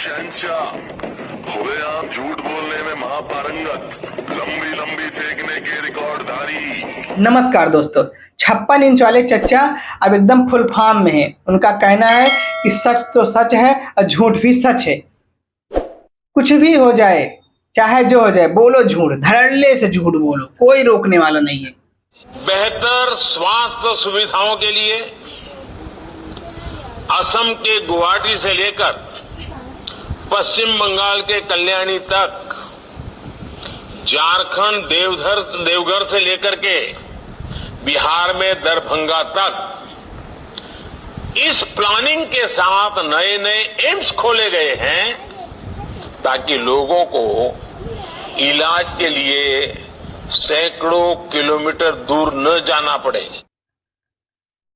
शहंशाह, हुए आप झूठ बोलने में महापारंगत, लंबी लंबी फेंकने के रिकॉर्डधारी। नमस्कार दोस्तों, 56 इंच वाले चच्चा अब एकदम फुल फॉर्म में है। उनका कहना है कि सच तो सच है और झूठ भी सच है। कुछ भी हो जाए, चाहे जो हो जाए, बोलो झूठ, धड़ल्ले से झूठ बोलो, कोई रोकने वाला नहीं है। बेहतर स्वास्थ्य सुविधाओं के लिए असम के गुवाहाटी से लेकर पश्चिम बंगाल के कल्याणी तक, झारखंड देवघर से लेकर के बिहार में दरभंगा तक इस प्लानिंग के साथ नए नए एम्स खोले गए हैं ताकि लोगों को इलाज के लिए सैकड़ों किलोमीटर दूर न जाना पड़े।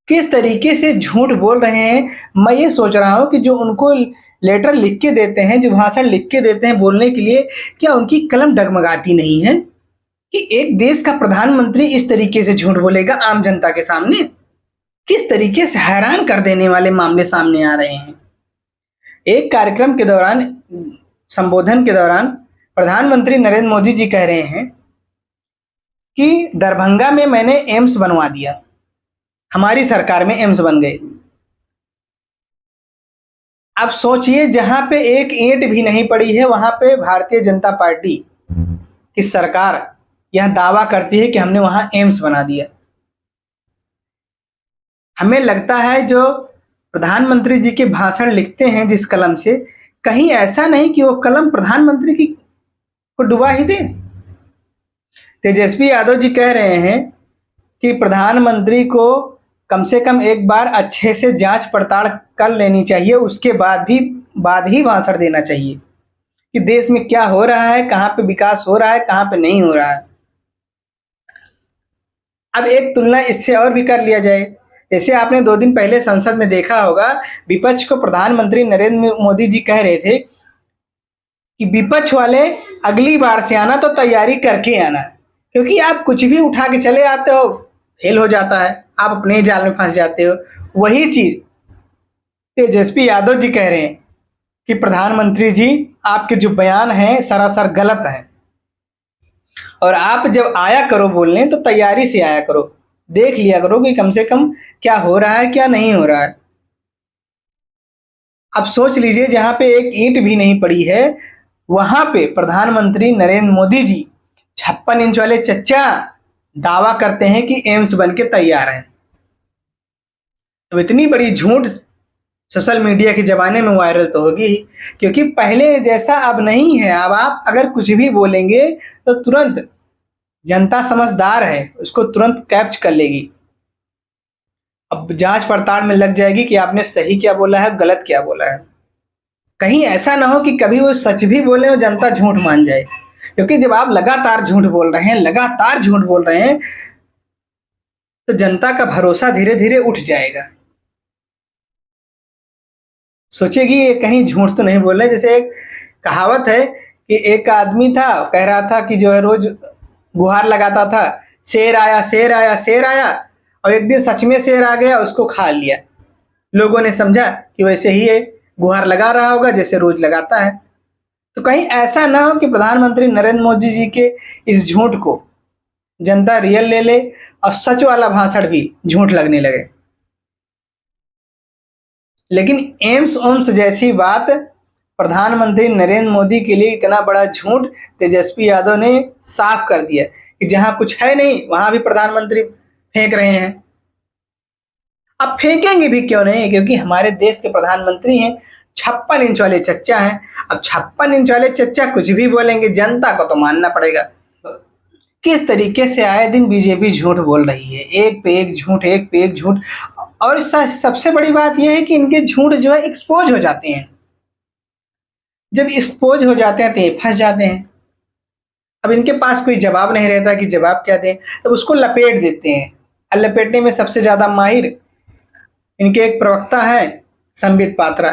किस तरीके से झूठ बोल रहे हैं, मैं ये सोच रहा हूँ कि जो उनको लेटर लिख के देते हैं, जो भाषण लिख के देते हैं बोलने के लिए, क्या उनकी कलम डगमगाती नहीं है कि एक देश का प्रधानमंत्री इस तरीके से झूठ बोलेगा आम जनता के सामने? किस तरीके से हैरान कर देने वाले मामले सामने आ रहे हैं। एक कार्यक्रम के दौरान, संबोधन के दौरान, प्रधानमंत्री नरेंद्र मोदी जी कह रहे हैं कि दरभंगा में मैंने एम्स बनवा दिया, हमारी सरकार में एम्स बन गए। अब सोचिए, जहां पे एक ईंट भी नहीं पड़ी है, वहां पे भारतीय जनता पार्टी की सरकार यह दावा करती है कि हमने वहां एम्स बना दिया। हमें लगता है जो प्रधानमंत्री जी के भाषण लिखते हैं जिस कलम से, कहीं ऐसा नहीं कि वो कलम प्रधानमंत्री की को डुबा ही दे। तेजस्वी यादव जी कह रहे हैं कि प्रधानमंत्री को कम से कम एक बार अच्छे से जांच पड़ताल कर लेनी चाहिए, उसके बाद ही भाषण देना चाहिए कि देश में क्या हो रहा है, कहाँ पे विकास हो रहा है, कहाँ पे नहीं हो रहा है। अब एक तुलना इससे और भी कर लिया जाए। जैसे आपने 2 दिन पहले संसद में देखा होगा, विपक्ष को प्रधानमंत्री नरेंद्र मोदी जी कह रहे थे कि विपक्ष वाले अगली बार से आना तो तैयारी करके आना, क्योंकि आप कुछ भी उठा के चले आते हो, फेल हो जाता है, आप अपने ही जाल में फंस जाते हो। वही चीज तेजस्वी यादव जी कह रहे हैं कि प्रधानमंत्री जी, आपके जो बयान हैं सरासर गलत हैं, और आप जब आया करो बोलने तो तैयारी से आया करो, देख लिया करो कि कम से कम क्या हो रहा है, क्या नहीं हो रहा है। अब सोच लीजिए, जहां पे एक ईंट भी नहीं पड़ी है, वहां पे प्रधानमंत्री नरेंद्र मोदी जी 56 इंच वाले चच्चा दावा करते हैं कि एम्स बन के तैयार है। तो इतनी बड़ी झूठ सोशल मीडिया के जमाने में वायरल तो होगी ही, क्योंकि पहले जैसा अब नहीं है। अब आप अगर कुछ भी बोलेंगे तो तुरंत जनता समझदार है, उसको तुरंत कैप्च कर लेगी। अब जांच पड़ताल में लग जाएगी कि आपने सही क्या बोला है, गलत क्या बोला है। कहीं ऐसा ना हो कि कभी वो सच भी बोले और जनता झूठ मान जाए, क्योंकि जब आप लगातार झूठ बोल रहे हैं तो जनता का भरोसा धीरे धीरे उठ जाएगा। सोचेगी ये कहीं झूठ तो नहीं बोल रहे। जैसे एक कहावत है कि एक आदमी था, कह रहा था कि जो है रोज गुहार लगाता था, शेर आया शेर आया शेर आया, और एक दिन सच में शेर आ गया, उसको खा लिया। लोगों ने समझा कि वैसे ही ये गुहार लगा रहा होगा जैसे रोज लगाता है। तो कहीं ऐसा ना हो कि प्रधानमंत्री नरेंद्र मोदी जी के इस झूठ को जनता रियल ले ले और सच वाला भाषण भी झूठ लगने लगे। लेकिन एम्स ओम्स जैसी बात प्रधानमंत्री नरेंद्र मोदी के लिए इतना बड़ा झूठ तेजस्वी यादव ने साफ कर दिया कि जहां कुछ है नहीं वहां भी प्रधानमंत्री फेंक रहे हैं। अब फेंकेंगे भी क्यों नहीं, क्योंकि हमारे देश के प्रधानमंत्री हैं, 56 इंच वाले चच्चा हैं। अब 56 इंच वाले चच्चा कुछ भी बोलेंगे, जनता को तो मानना पड़ेगा। किस तरीके से आए दिन बीजेपी झूठ बोल रही है, एक पे एक झूठ, एक पे एक झूठ। और सबसे बड़ी बात यह है कि इनके झूठ जो है एक्सपोज हो जाते हैं। जब एक्सपोज हो जाते हैं तो ये फंस जाते हैं। अब इनके पास कोई जवाब नहीं रहता कि जवाब क्या दें, तब उसको लपेट देते हैं। और लपेटने में सबसे ज्यादा माहिर इनके एक प्रवक्ता है, संबित पात्रा।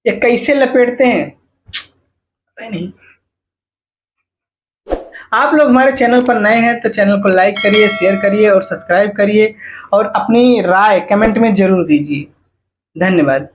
ये कैसे लपेटते हैं पता नहीं। आप लोग हमारे चैनल पर नए हैं तो चैनल को लाइक करिए, शेयर करिए और सब्सक्राइब करिए, और अपनी राय कमेंट में जरूर दीजिए। धन्यवाद।